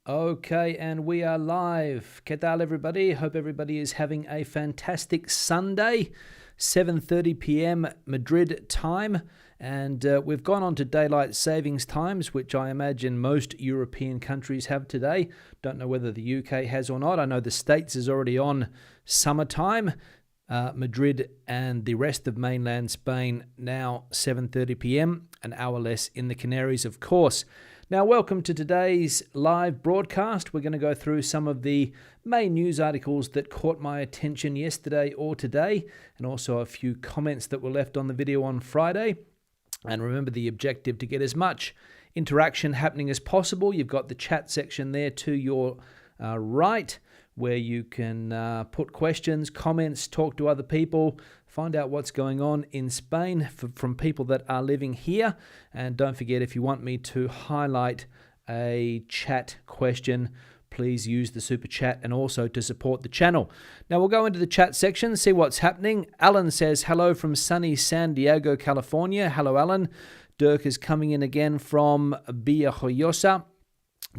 Okay, and we are live. ¿Qué tal, everybody? Hope everybody is having a fantastic Sunday, 7:30 p.m. Madrid time. And we've gone on to daylight savings times, which I imagine most European countries have today. Don't know whether the UK has or not. I know the States is already on summertime. Madrid and the rest of mainland Spain now 7:30 p.m., an hour less in the Canaries, of course. Now, welcome to today's live broadcast. We're going to go through some of the main news articles that caught my attention yesterday or today, and also a few comments that were left on the video on Friday. And remember the objective to get as much interaction happening as possible. You've got the chat section there to your right, where you can put questions, comments, talk to other people, find out what's going on in Spain from people that are living here. And don't forget, if you want me to highlight a chat question, please use the super chat and also to support the channel. Now we'll go into the chat section, see what's happening. Alan says, hello from sunny San Diego, California. Hello, Alan. Dirk is coming in again from Villajoyosa,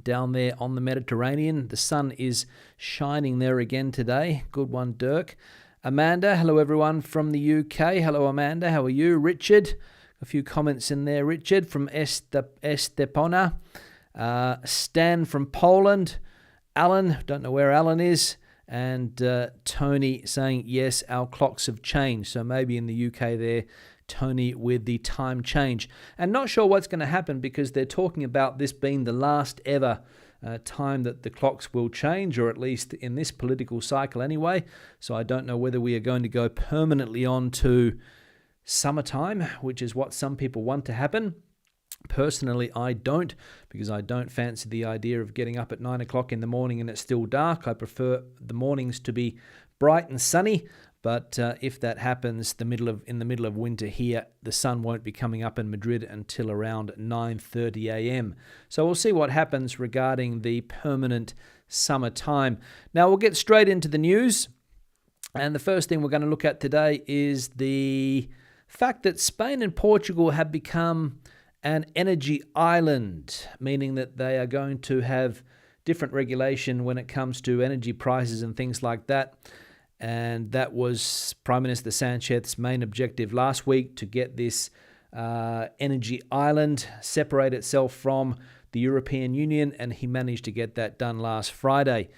down there on the Mediterranean. The sun is shining there again today. Good one, Dirk. Amanda, hello everyone from the UK. Hello, Amanda. How are you? Richard, a few comments in there. Richard from Estepona. Stan from Poland. Alan, don't know where Alan is. And Tony saying, yes, our clocks have changed. So maybe in the UK there, Tony with the time change. And not sure what's going to happen, because they're talking about this being the last ever time that the clocks will change, or at least in this political cycle anyway. So I don't know whether we are going to go permanently on to summertime, which is what some people want to happen. Personally, I don't, because I don't fancy the idea of getting up at 9 o'clock in the morning and it's still dark. I prefer the mornings to be bright and sunny. But if that happens in the middle of winter here, the sun won't be coming up in Madrid until around 9:30 a.m. So we'll see what happens regarding the permanent summer time. Now we'll get straight into the news. And the first thing we're going to look at today is the fact that Spain and Portugal have become an energy island, meaning that they are going to have different regulation when it comes to energy prices and things like that. And that was Prime Minister Sanchez's main objective last week, to get this energy island separate itself from the European Union, and he managed to get that done last Friday.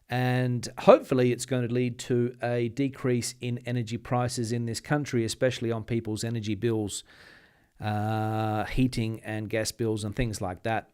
And hopefully it's going to lead to a decrease in energy prices in this country, especially on people's energy bills, heating and gas bills and things like that.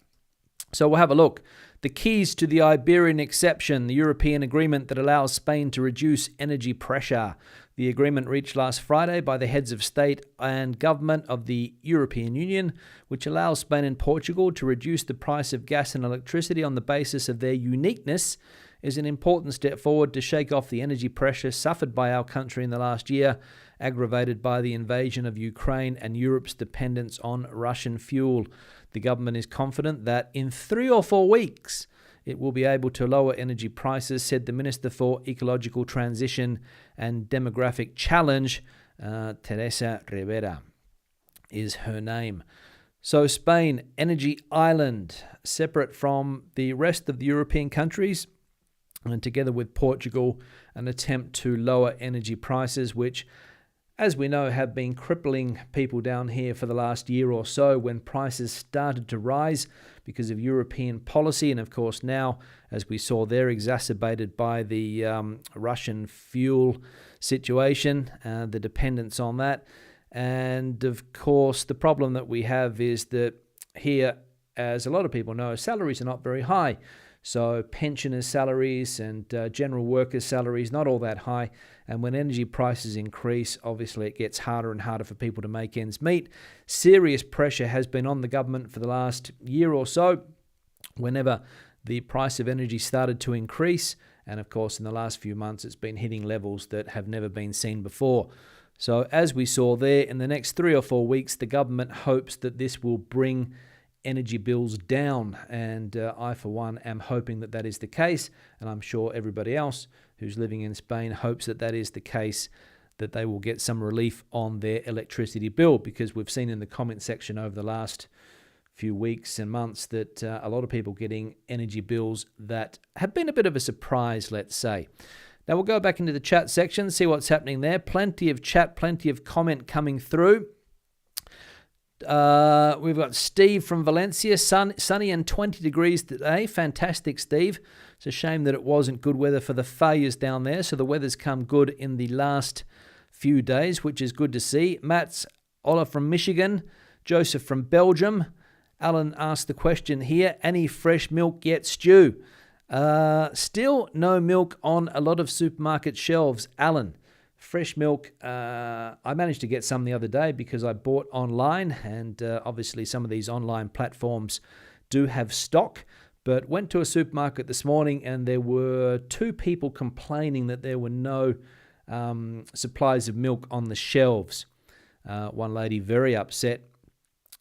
So we'll have a look. The keys to the Iberian exception, the European agreement that allows Spain to reduce energy pressure. The agreement reached last Friday by the heads of state and government of the European Union, which allows Spain and Portugal to reduce the price of gas and electricity on the basis of their uniqueness, is an important step forward to shake off the energy pressure suffered by our country in the last year, aggravated by the invasion of Ukraine and Europe's dependence on Russian fuel. The government is confident that in 3 or 4 weeks it will be able to lower energy prices, said the Minister for Ecological Transition and Demographic Challenge. Teresa Rivera is her name. So Spain, energy island, separate from the rest of the European countries, and together with Portugal, an attempt to lower energy prices, which, as we know, have been crippling people down here for the last year or so, when prices started to rise because of European policy. And of course now, as we saw there, exacerbated by the Russian fuel situation, the dependence on that. And of course, the problem that we have is that here, as a lot of people know, salaries are not very high. So pensioners' salaries and general workers' salaries, not all that high. And when energy prices increase, obviously it gets harder and harder for people to make ends meet. Serious pressure has been on the government for the last year or so, whenever the price of energy started to increase. And of course, in the last few months, it's been hitting levels that have never been seen before. So as we saw there, in the next 3 or 4 weeks, the government hopes that this will bring energy bills down, and I for one am hoping that that is the case, and I'm sure everybody else who's living in Spain hopes that that is the case, that they will get some relief on their electricity bill, because we've seen in the comment section over the last few weeks and months that a lot of people getting energy bills that have been a bit of a surprise, let's say. Now we'll go back into the chat section, see what's happening there. Plenty of chat, plenty of comment coming through. We've got Steve from Valencia, sunny and 20 degrees today. Fantastic, Steve. It's a shame that it wasn't good weather for the failures down there, so the weather's come good in the last few days, which is good to see. Matt's Ola from Michigan, Joseph from Belgium. Alan asked the question here, any fresh milk yet, Stu? Still no milk on a lot of supermarket shelves, Alan. Fresh milk, I managed to get some the other day because I bought online, and obviously some of these online platforms do have stock, but went to a supermarket this morning and there were 2 people complaining that there were no supplies of milk on the shelves. One lady very upset,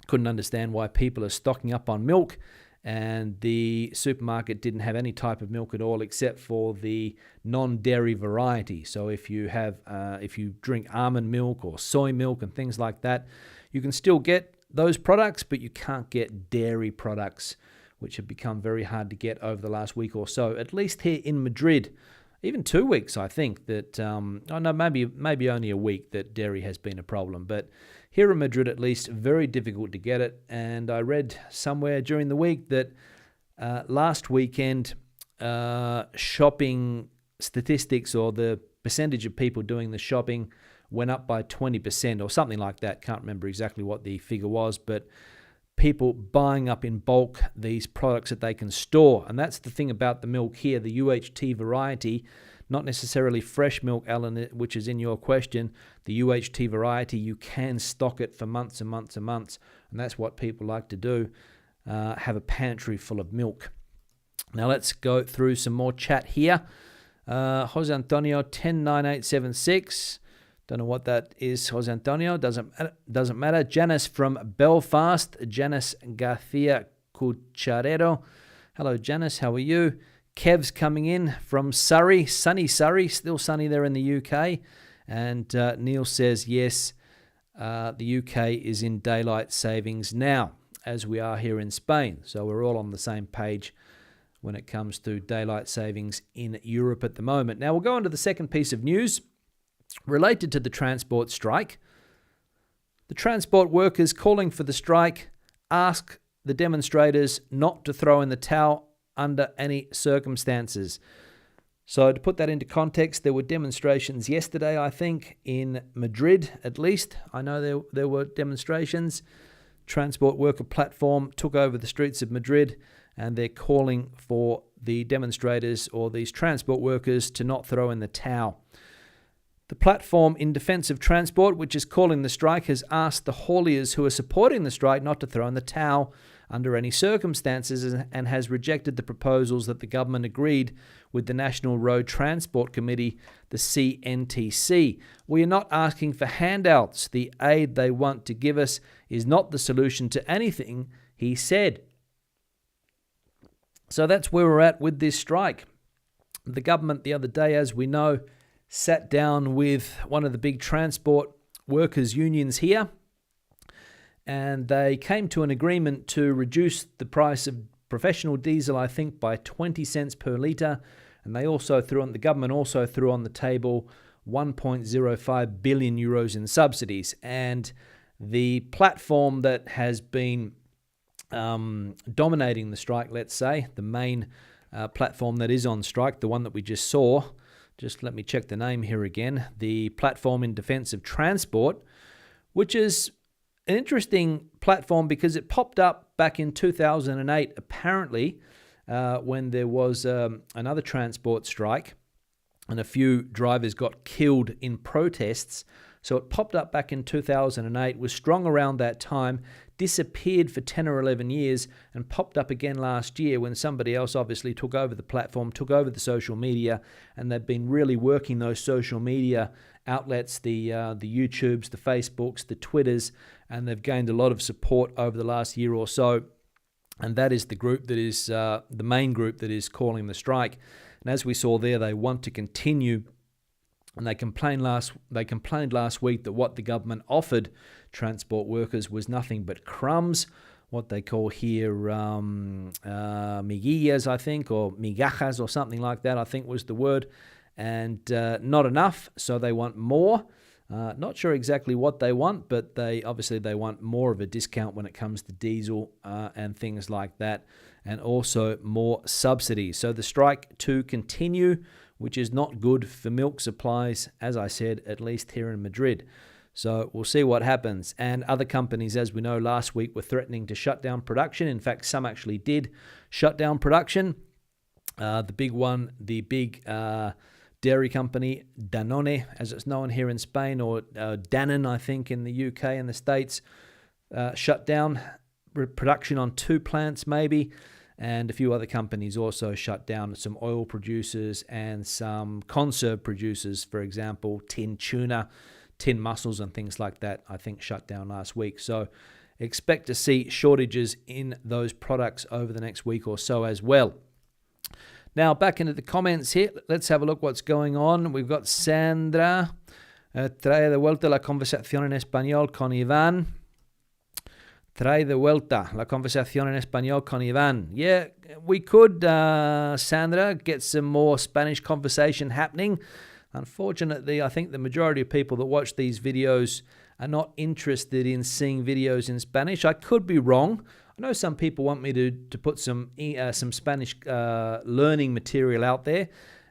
couldn't understand why people are stocking up on milk, and the supermarket didn't have any type of milk at all except for the non-dairy variety. So if you drink almond milk or soy milk and things like that, you can still get those products, but you can't get dairy products, which have become very hard to get over the last week or so, at least here in Madrid. Even 2 weeks, I think, that, maybe only a week that dairy has been a problem. But here in Madrid, at least, very difficult to get it. And I read somewhere during the week that last weekend, shopping statistics, or the percentage of people doing the shopping, went up by 20% or something like that. Can't remember exactly what the figure was, but people buying up in bulk these products that they can store. And that's the thing about the milk here, the UHT variety, not necessarily fresh milk, Alan, which is in your question. The UHT variety, you can stock it for months and months and months, and that's what people like to do, have a pantry full of milk. Now let's go through some more chat here. Jose Antonio, 109876. Don't know what that is, Jose Antonio. Doesn't matter. Janice from Belfast. Janice Garcia Cucharero. Hello, Janice. How are you? Kev's coming in from Surrey. Sunny Surrey. Still sunny there in the UK. And Neil says, yes, the UK is in daylight savings now, as we are here in Spain. So we're all on the same page when it comes to daylight savings in Europe at the moment. Now we'll go on to the second piece of news related to the transport strike. The transport workers calling for the strike ask the demonstrators not to throw in the towel under any circumstances. So to put that into context, there were demonstrations yesterday, I think, in Madrid at least. I know there were demonstrations. Transport worker platform took over the streets of Madrid, and they're calling for the demonstrators or these transport workers to not throw in the towel. The platform in defence of transport, which is calling the strike, has asked the hauliers who are supporting the strike not to throw in the towel under any circumstances, and has rejected the proposals that the government agreed with the National Road Transport Committee, the CNTC. We are not asking for handouts. The aid they want to give us is not the solution to anything, he said. So that's where we're at with this strike. The government the other day, as we know, sat down with one of the big transport workers' unions here, and they came to an agreement to reduce the price of professional diesel, I think, by 20 cents per litre. And the government also threw on the table 1.05 billion euros in subsidies. And the platform that has been dominating the strike, let's say, the main platform that is on strike, the one that we just saw, just let me check the name here again, the Platform in Defence of Transport, which is an interesting platform because it popped up back in 2008, apparently, when there was another transport strike and a few drivers got killed in protests. So it popped up back in 2008, was strong around that time, disappeared for 10 or 11 years, and popped up again last year when somebody else obviously took over the platform, took over the social media, and they've been really working those social media outlets, the YouTubes, the Facebooks, the Twitters, and they've gained a lot of support over the last year or so. And that is the group that is the main group that is calling the strike. And as we saw there, they want to continue. And they complained last week that what the government offered transport workers was nothing but crumbs. what they call here miguillas, I think, or migajas or something like that, I think was the word, and not enough, so they want more. Not sure exactly what they want, but they want more of a discount when it comes to diesel and things like that, and also more subsidies. So the strike to continue, which is not good for milk supplies, as I said, at least here in Madrid. So we'll see what happens. And other companies, as we know, last week were threatening to shut down production. In fact, some actually did shut down production. The big dairy company, Danone, as it's known here in Spain, or Danone, I think, in the UK and the States, shut down production on 2 plants maybe, and a few other companies also shut down, some oil producers and some conserve producers, for example, tin tuna, tin mussels and things like that, I think shut down last week. So expect to see shortages in those products over the next week or so as well. Now, back into the comments here. Let's have a look what's going on. We've got Sandra. Trae de vuelta la conversación en español con Iván. Trae de vuelta la conversación en español con Iván. Yeah, we could, Sandra, get some more Spanish conversation happening. Unfortunately, I think the majority of people that watch these videos are not interested in seeing videos in Spanish. I could be wrong. I know some people want me to put some Spanish learning material out there,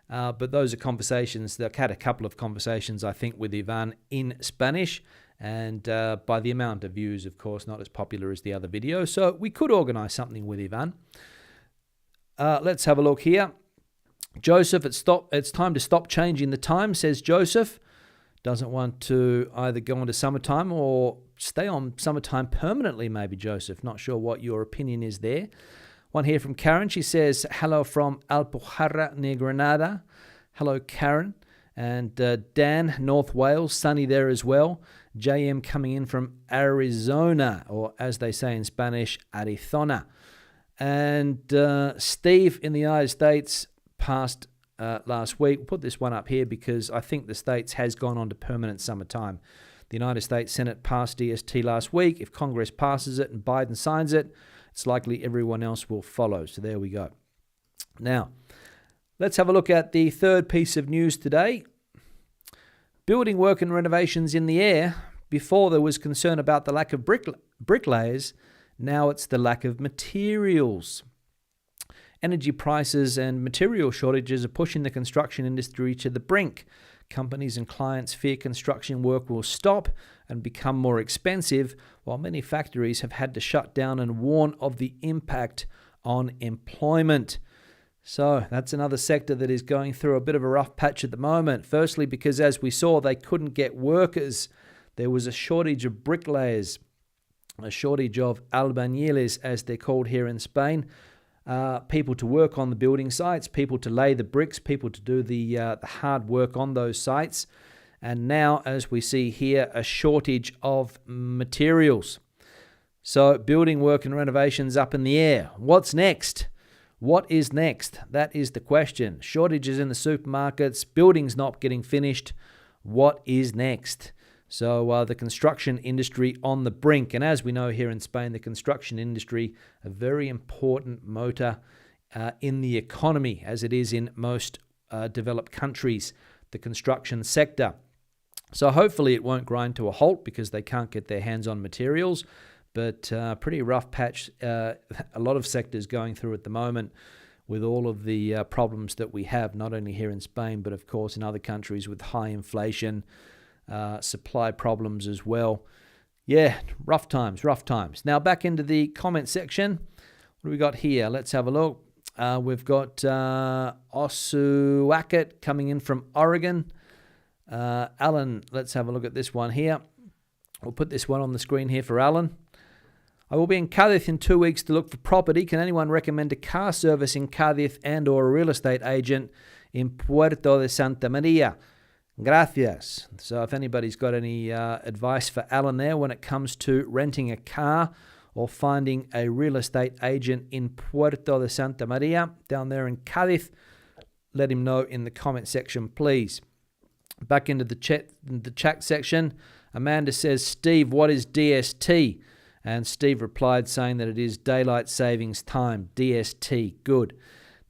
but those are conversations. I've had a couple of conversations, I think, with Ivan in Spanish, and by the amount of views, of course, not as popular as the other videos. So we could organize something with Ivan. Let's have a look here. Joseph, it's time to stop changing the time, says Joseph. Doesn't want to either go into summertime or stay on summertime permanently, maybe, Joseph. Not sure what your opinion is there. One here from Karen. She says, hello from Alpujarra near Granada. Hello, Karen. And Dan, North Wales, sunny there as well. JM coming in from Arizona, or as they say in Spanish, Arizona. And Steve in the United States passed last week. We'll put this one up here because I think the States has gone on to permanent summertime. The United States Senate passed DST last week. If Congress passes it and Biden signs it, it's likely everyone else will follow. So there we go. Now, let's have a look at the third piece of news today. Building work and renovations in the air. Before there was concern about the lack of bricklayers, now it's the lack of materials. Energy prices and material shortages are pushing the construction industry to the brink. Companies and clients fear construction work will stop and become more expensive, while many factories have had to shut down and warn of the impact on employment. So that's another sector that is going through a bit of a rough patch at the moment. Firstly, because as we saw, they couldn't get workers. There was a shortage of bricklayers, a shortage of albañiles, as they're called here in Spain. People to work on the building sites, people to lay the bricks, people to do the hard work on those sites. And now, as we see here, a shortage of materials. So building work and renovations up in the air. What's next? What is next? That is the question. Shortages in the supermarkets, buildings not getting finished. What is next? So the construction industry on the brink. And as we know here in Spain, the construction industry, a very important motor in the economy, as it is in most developed countries, the construction sector. So hopefully it won't grind to a halt because they can't get their hands on materials. But pretty rough patch, a lot of sectors going through at the moment with all of the problems that we have, not only here in Spain, but of course in other countries with high inflation, supply problems as well. Yeah, rough times. Now back into the comment section. What do we got here? Let's have a look. We've got Osuaket coming in from Oregon. Alan, let's have a look at this one here. We'll put this one on the screen here for Alan. I will be in Cádiz in 2 weeks to look for property. Can anyone recommend a car service in Cádiz and or a real estate agent in Puerto de Santa Maria? Gracias. So if anybody's got any advice for Alan there when it comes to renting a car or finding a real estate agent in Puerto de Santa Maria, down there in Cádiz, let him know in the comment section, please. Back into the chat section, Amanda says, Steve, what is DST? And Steve replied saying that it is daylight savings time, DST. Good.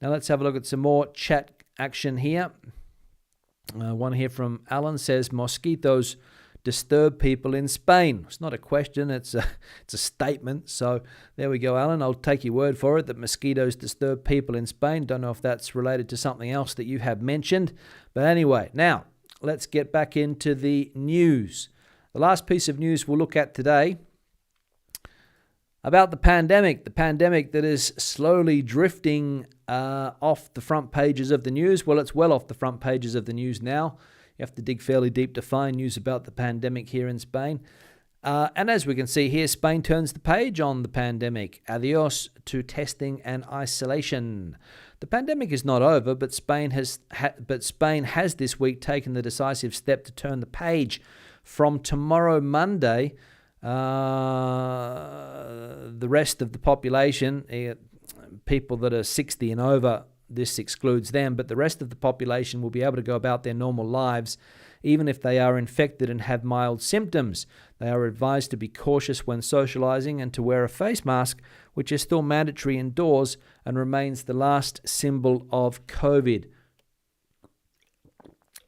Now let's have a look at some more chat action here. One here from Alan says, mosquitoes disturb people in Spain. It's not a question, it's a statement. So there we go, Alan. I'll take your word for it that mosquitoes disturb people in Spain. Don't know if that's related to something else that you have mentioned. But anyway, now let's get back into the news. The last piece of news we'll look at today about the pandemic that is slowly drifting off the front pages of the news. Well, it's well off the front pages of the news now. You have to dig fairly deep to find news about the pandemic here in Spain. And as we can see here, Spain turns the page on the pandemic. Adios to testing and isolation. The pandemic is not over, but Spain has this week taken the decisive step to turn the page. From tomorrow, Monday, the rest of the population, people that are 60 and over, this excludes them, but the rest of the population will be able to go about their normal lives, even if they are infected and have mild symptoms. They are advised to be cautious when socializing and to wear a face mask, which is still mandatory indoors and remains the last symbol of COVID.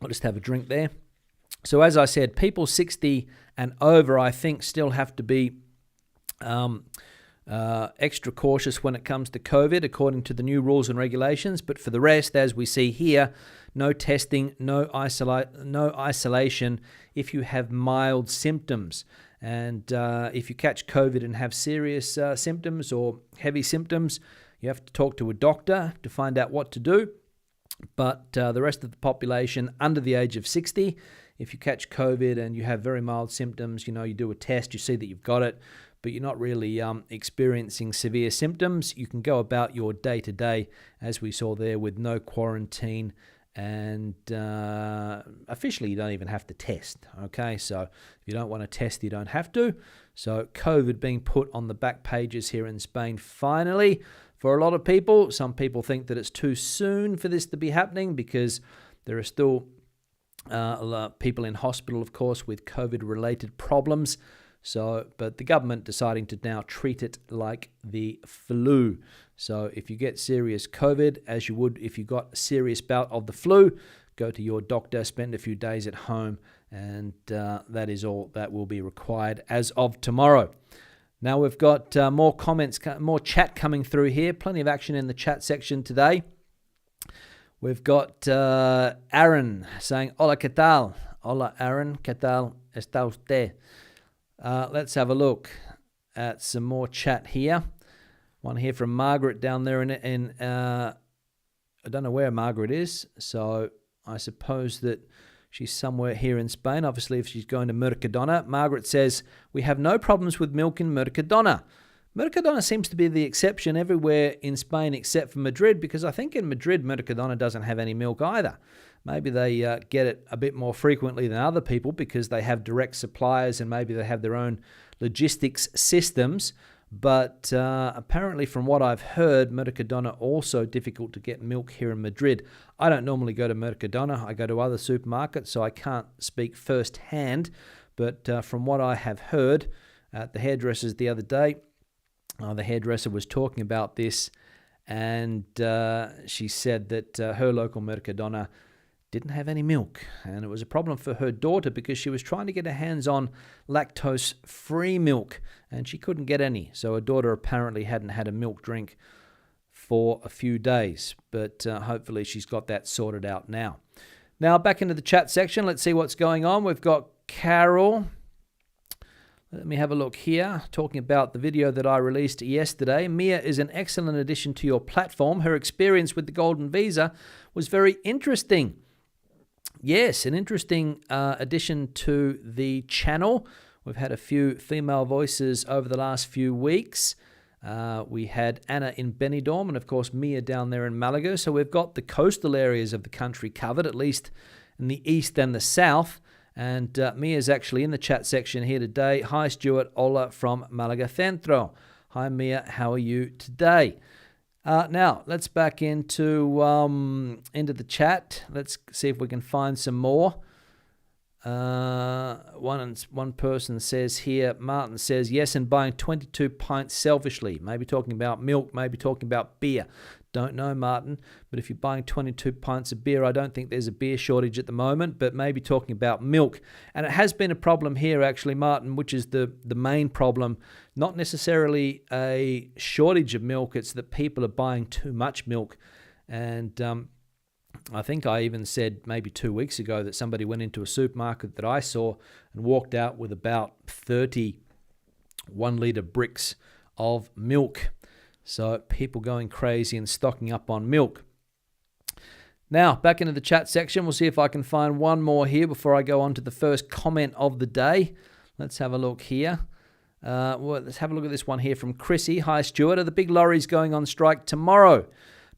I'll just have a drink there. So as I said, people 60 and over, I think, still have to be extra cautious when it comes to COVID, according to the new rules and regulations. But for the rest, as we see here, no testing, no isolation if you have mild symptoms. And if you catch COVID and have serious symptoms or heavy symptoms, you have to talk to a doctor to find out what to do. But the rest of the population under the age of 60, if you catch COVID and you have very mild symptoms, you do a test, you see that you've got it, but you're not really experiencing severe symptoms, you can go about your day-to-day, as we saw there, with no quarantine, and officially you don't even have to test, okay? So if you don't want to test, you don't have to. So COVID being put on the back pages here in Spain finally for a lot of people. Some people think that it's too soon for this to be happening because there are still a lot of people in hospital, of course, with COVID-related problems. So, but the government deciding to now treat it like the flu. So if you get serious COVID, as you would if you got a serious bout of the flu, go to your doctor, spend a few days at home, and that is all that will be required as of tomorrow. Now we've got more comments, more chat coming through here. Plenty of action in the chat section today. We've got Aaron saying, Hola, ¿qué tal? Hola, Aaron, ¿qué tal está usted? Let's have a look at some more chat here. One here from Margaret down there in I don't know where Margaret is, so I suppose that she's somewhere here in Spain. Obviously, if she's going to Mercadona. Margaret says, we have no problems with milk in Mercadona. Mercadona seems to be the exception everywhere in Spain except for Madrid, because I think in Madrid, Mercadona doesn't have any milk either. Maybe they get it a bit more frequently than other people because they have direct suppliers and maybe they have their own logistics systems. But apparently, from what I've heard, Mercadona also difficult to get milk here in Madrid. I don't normally go to Mercadona. I go to other supermarkets, so I can't speak firsthand. But from what I have heard at the hairdressers the other day, the hairdresser was talking about this, and she said that her local Mercadona didn't have any milk, and it was a problem for her daughter because she was trying to get her hands on lactose-free milk, and she couldn't get any. So her daughter apparently hadn't had a milk drink for a few days, but hopefully she's got that sorted out now. Now back into the chat section. Let's see what's going on. We've got Carol. Let me have a look here, talking about the video that I released yesterday. Mia is an excellent addition to your platform. Her experience with the Golden Visa was very interesting. Yes, an interesting addition to the channel. We've had a few female voices over the last few weeks. We had Anna in Benidorm and, of course, Mia down there in Malaga. So we've got the coastal areas of the country covered, at least in the east and the south. And Mia's actually in the chat section here today. Hi, Stuart. Hola from Malaga Centro. Hi, Mia. How are you today? Now, let's back into the chat. Let's see if we can find some more. One person says here, Martin says, yes, and buying 22 pints selfishly. Maybe talking about milk, maybe talking about beer. Don't know, Martin, but if you're buying 22 pints of beer, I don't think there's a beer shortage at the moment, but maybe talking about milk. And it has been a problem here, actually, Martin, which is the main problem. Not necessarily a shortage of milk, it's that people are buying too much milk. And I think I even said maybe 2 weeks ago that somebody went into a supermarket that I saw and walked out with about 30 1-litre bricks of milk. So people going crazy and stocking up on milk. Now, back into the chat section. We'll see if I can find one more here before I go on to the first comment of the day. Let's have a look here. Let's have a look at this one here from Chrissy. Hi, Stuart. Are the big lorries going on strike tomorrow?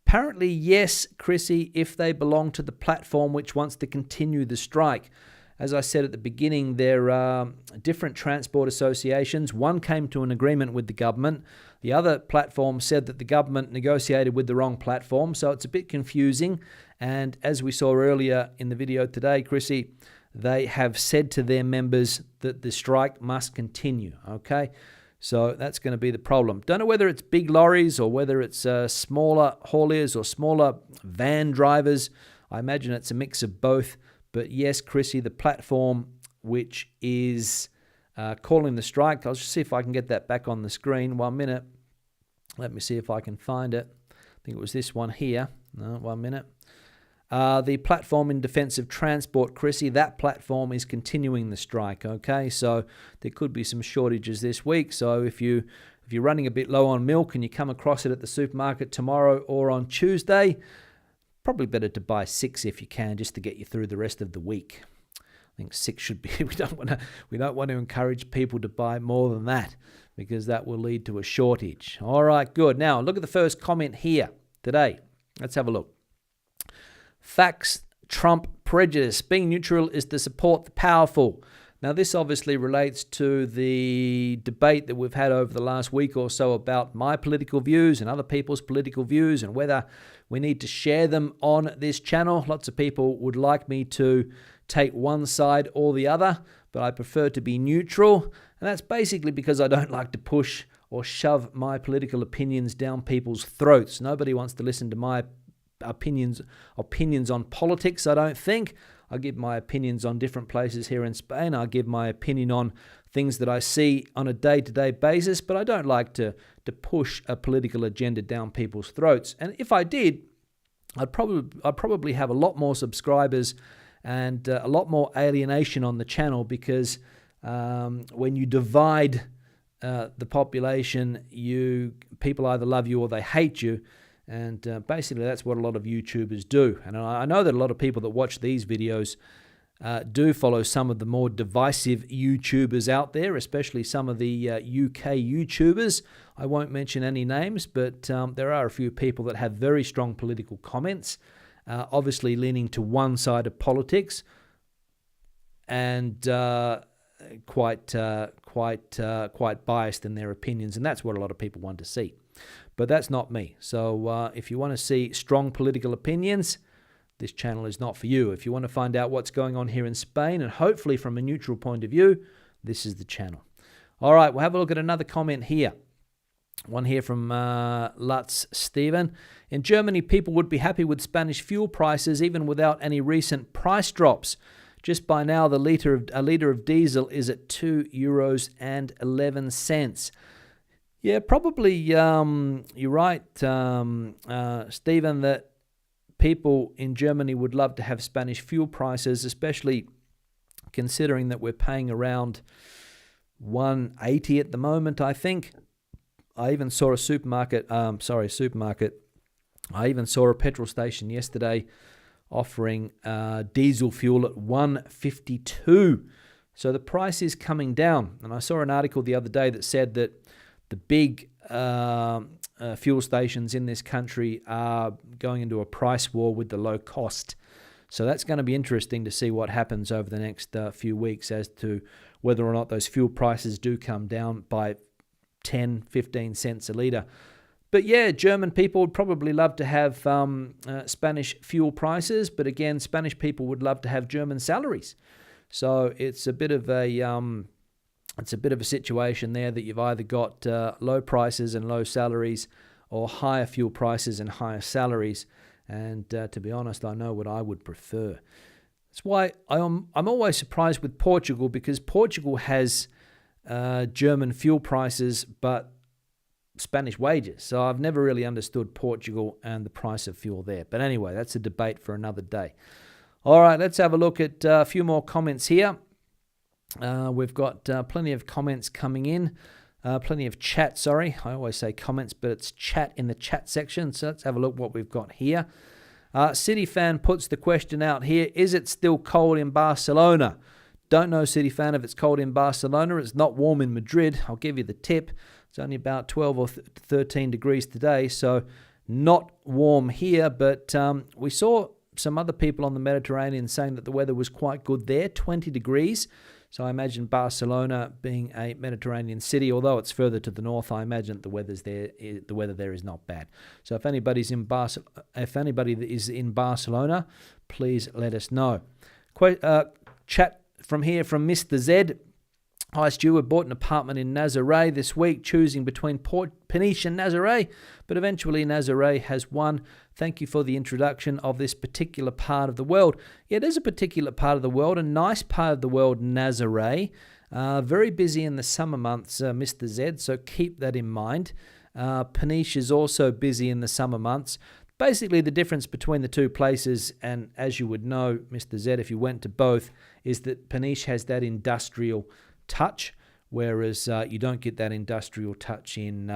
Apparently, yes, Chrissy, if they belong to the platform which wants to continue the strike. As I said at the beginning, there are different transport associations. One came to an agreement with the government. The other platform said that the government negotiated with the wrong platform, so it's a bit confusing. And as we saw earlier in the video today, Chrissy, they have said to their members that the strike must continue, okay? So that's going to be the problem. Don't know whether it's big lorries or whether it's smaller hauliers or smaller van drivers. I imagine it's a mix of both. But yes, Chrissy, the platform which is calling the strike, I'll just see if I can get that back on the screen. 1 minute. Let me see if I can find it. I think it was this one here. No, 1 minute. The platform in defense of transport, Chrissy, that platform is continuing the strike, okay? So there could be some shortages this week. So if you're running a bit low on milk and you come across it at the supermarket tomorrow or on Tuesday, probably better to buy 6 if you can, just to get you through the rest of the week. I think 6 should be. We don't want to encourage people to buy more than that because that will lead to a shortage. All right, good. Now look at the first comment here today. Let's have a look. Facts trump prejudice. Being neutral is to support the powerful. Now, this obviously relates to the debate that we've had over the last week or so about my political views and other people's political views and whether we need to share them on this channel. Lots of people would like me to take one side or the other, but I prefer to be neutral. And that's basically because I don't like to push or shove my political opinions down people's throats. Nobody wants to listen to my opinions on politics, I don't think. I give my opinions on different places here in Spain. I give my opinion on things that I see on a day-to-day basis, but I don't like to push a political agenda down people's throats. And if I did, I'd probably have a lot more subscribers and a lot more alienation on the channel because when you divide the population, people either love you or they hate you. And basically, that's what a lot of YouTubers do. And I know that a lot of people that watch these videos do follow some of the more divisive YouTubers out there, especially some of the UK YouTubers. I won't mention any names, but there are a few people that have very strong political comments, obviously leaning to one side of politics and quite biased in their opinions. And that's what a lot of people want to see. But that's not me. So if you want to see strong political opinions, this channel is not for you. If you want to find out what's going on here in Spain, and hopefully from a neutral point of view, this is the channel. All right, we'll have a look at another comment here. One here from Lutz Stephen. In Germany, people would be happy with Spanish fuel prices even without any recent price drops. Just by now, a litre of diesel is at €2.11. Yeah, probably you're right, Stephen, that people in Germany would love to have Spanish fuel prices, especially considering that we're paying around $1.80 at the moment, I think. I even saw a supermarket. I even saw a petrol station yesterday offering diesel fuel at $1.52. So the price is coming down. And I saw an article the other day that said that the big fuel stations in this country are going into a price war with the low cost. So that's going to be interesting to see what happens over the next few weeks as to whether or not those fuel prices do come down by 10, 15 cents a litre. But yeah, German people would probably love to have Spanish fuel prices. But again, Spanish people would love to have German salaries. So it's a bit of a situation there that you've either got low prices and low salaries, or higher fuel prices and higher salaries. And to be honest, I know what I would prefer. That's why I'm always surprised with Portugal, because Portugal has German fuel prices but Spanish wages. So I've never really understood Portugal and the price of fuel there. But anyway, that's a debate for another day. All right, let's have a look at a few more comments here. We've got plenty of comments coming in. Plenty of chat, sorry. I always say comments, but it's chat in the chat section. So let's have a look what we've got here. City Fan puts the question out here. Is it still cold in Barcelona? Don't know, City Fan, if it's cold in Barcelona. It's not warm in Madrid. I'll give you the tip. It's only about 12 or 13 degrees today, so not warm here. But we saw some other people on the Mediterranean saying that the weather was quite good there, 20 degrees. So I imagine Barcelona, being a Mediterranean city, although it's further to the north, I imagine the weather there is not bad. So if anybody is in Barcelona, please let us know. Chat from here from Mr. Z. Hi, Stu. Bought an apartment in Nazaré this week, choosing between Peniche and Nazaré, but eventually Nazaré has won. Thank you for the introduction of this particular part of the world. Yeah, it is a particular part of the world, a nice part of the world, Nazaré. Very busy in the summer months, Mr. Z, so keep that in mind. Peniche is also busy in the summer months. Basically, the difference between the two places, and as you would know, Mr. Z, if you went to both, is that Peniche has that industrial touch, whereas you don't get that industrial touch in,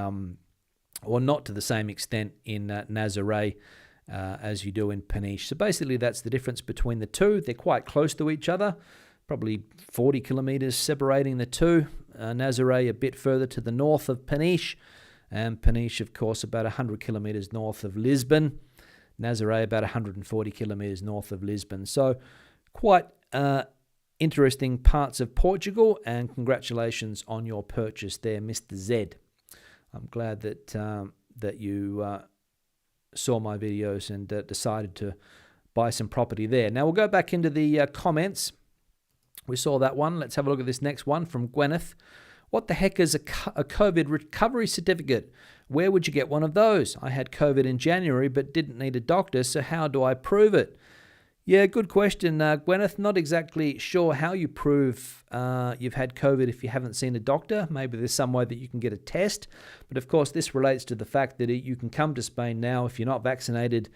or not to the same extent in Nazaré as you do in Peniche. So basically that's the difference between the two. They're quite close to each other, probably 40 kilometres separating the two. Nazaré a bit further to the north of Peniche, and Peniche, of course, about 100 kilometres north of Lisbon. Nazaré about 140 kilometres north of Lisbon. So quite interesting parts of Portugal, and congratulations on your purchase there, Mr. Z. I'm glad that you saw my videos and decided to buy some property there. Now we'll go back into the comments. We saw that one. Let's have a look at this next one from Gwyneth. What the heck is a COVID recovery certificate? Where would you get one of those? I had COVID in January but didn't need a doctor, so how do I prove it? Yeah, good question, Gwyneth. Not exactly sure how you prove you've had COVID if you haven't seen a doctor. Maybe there's some way that you can get a test. But of course, this relates to the fact that you can come to Spain now if you're not vaccinated,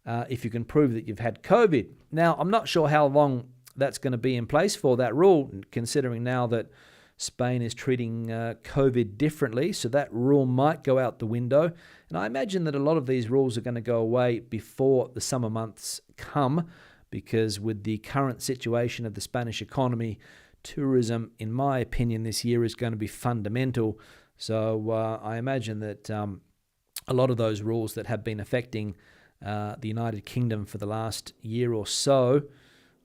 if you can prove that you've had COVID. Now, I'm not sure how long that's going to be in place for, that rule, considering now that Spain is treating COVID differently. So that rule might go out the window. And I imagine that a lot of these rules are going to go away before the summer months come, because with the current situation of the Spanish economy, tourism, in my opinion, this year is going to be fundamental. So I imagine that a lot of those rules that have been affecting the United Kingdom for the last year or so,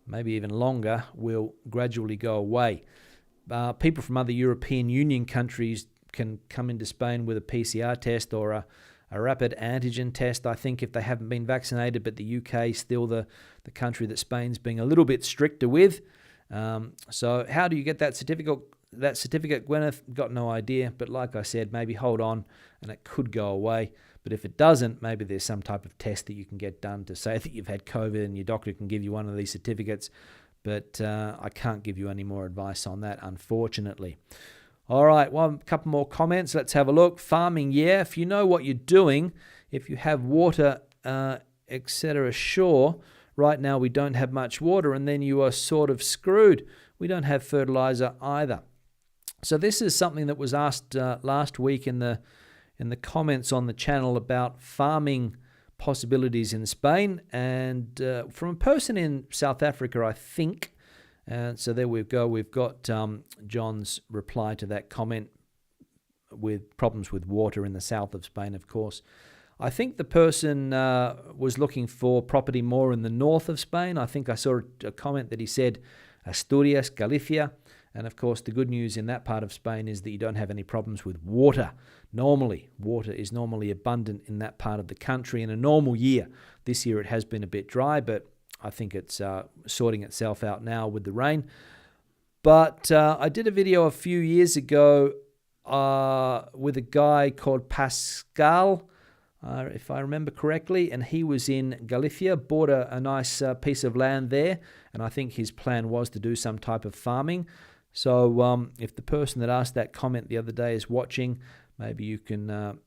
maybe even longer, will gradually go away. People from other European Union countries can come into Spain with a PCR test or a rapid antigen test, I think, if they haven't been vaccinated, but the UK is still the country that Spain's being a little bit stricter with. So how do you get that certificate? That certificate, Gwyneth, got no idea, but like I said, maybe hold on and it could go away. But if it doesn't, maybe there's some type of test that you can get done to say that you've had COVID, and your doctor can give you one of these certificates. But I can't give you any more advice on that, unfortunately. All right, well, a couple more comments. Let's have a look. Farming, yeah. If you know what you're doing, if you have water, etc., sure. Right now we don't have much water, and then you are sort of screwed. We don't have fertilizer either. So this is something that was asked last week in the comments on the channel about farming possibilities in Spain, and from a person in South Africa, I think. And so there we go. We've got John's reply to that comment with problems with water in the south of Spain, of course. I think the person was looking for property more in the north of Spain. I think I saw a comment that he said Asturias, Galicia. And of course, the good news in that part of Spain is that you don't have any problems with water. Normally, water is normally abundant in that part of the country in a normal year. This year it has been a bit dry, but I think it's sorting itself out now with the rain. But I did a video a few years ago with a guy called Pascal, if I remember correctly, and he was in Galicia, bought a nice piece of land there, and I think his plan was to do some type of farming. So if the person that asked that comment the other day is watching, maybe you can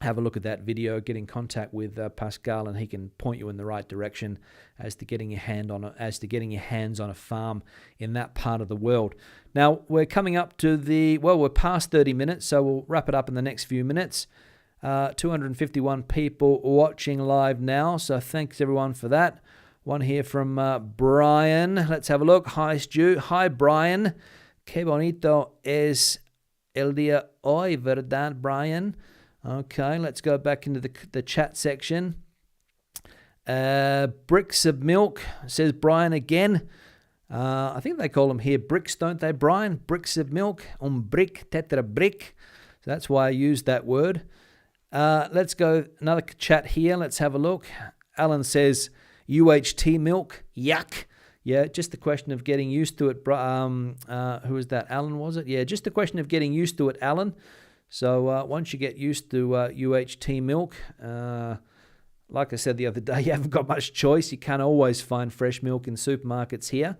have a look at that video, get in contact with Pascal, and he can point you in the right direction as to getting your hands on a farm in that part of the world. Now we're coming up to we're past 30 minutes, so we'll wrap it up in the next few minutes. 251 people watching live now, so thanks everyone for that. One here from Brian. Let's have a look. Hi Stu. Hi Brian. Qué bonito es el día hoy, ¿verdad, Brian? Okay, let's go back into the chat section. Bricks of milk, says Brian again. I think they call them here bricks, don't they, Brian? Bricks of milk. Brick, tetra brick. So that's why I used that word. Let's go another chat here. Let's have a look. Alan says, UHT milk, yuck. Yeah, just a question of getting used to it. Who was that? Alan, was it? Yeah, just a question of getting used to it, Alan. So once you get used to UHT milk, like I said the other day, you haven't got much choice. You can't always find fresh milk in supermarkets here,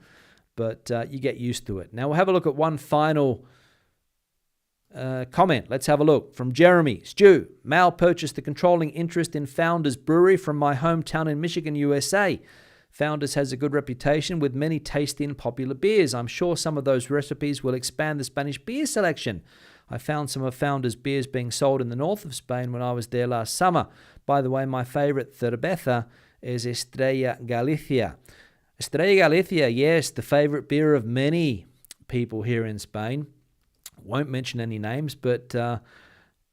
but you get used to it. Now we'll have a look at one final comment. Let's have a look. From Jeremy. Stu, Mal purchased the controlling interest in Founders Brewery from my hometown in Michigan, USA. Founders has a good reputation with many tasty and popular beers. I'm sure some of those recipes will expand the Spanish beer selection. I found some of Founders beers being sold in the north of Spain when I was there last summer. By the way, my favorite cerveza is Estrella Galicia. Estrella Galicia, yes, the favorite beer of many people here in Spain. Won't mention any names, but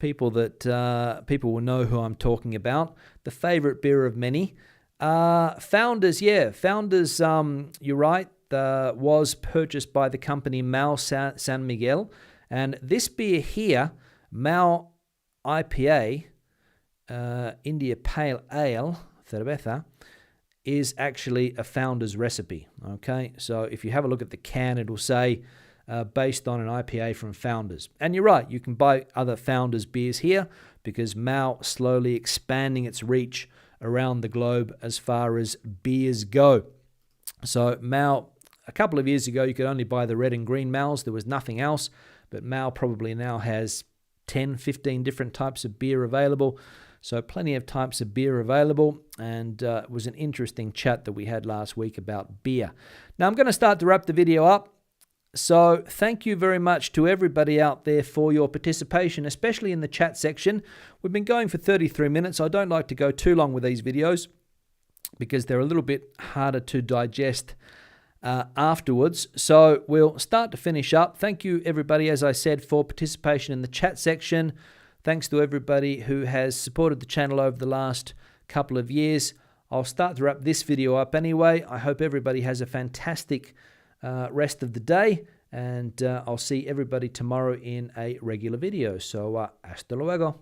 people will know who I'm talking about. The favorite beer of many. Founders, you're right, was purchased by the company Mal San Miguel. And this beer here, Mal IPA, India Pale Ale, cerveza, is actually a Founders recipe. Okay, so if you have a look at the can, it'll say based on an IPA from Founders. And you're right, you can buy other Founders beers here because Mal slowly expanding its reach around the globe as far as beers go. So Mal, a couple of years ago, you could only buy the red and green Mals. There was nothing else. But Mal probably now has 10, 15 different types of beer available. So plenty of types of beer available. And it was an interesting chat that we had last week about beer. Now I'm going to start to wrap the video up. So thank you very much to everybody out there for your participation, especially in the chat section. We've been going for 33 minutes. I don't like to go too long with these videos because they're a little bit harder to digest afterwards. So we'll start to finish up. Thank you everybody, as I said, for participation in the chat section. Thanks to everybody who has supported the channel over the last couple of years. I'll start to wrap this video up anyway. I hope everybody has a fantastic rest of the day, and I'll see everybody tomorrow in a regular video. So hasta luego.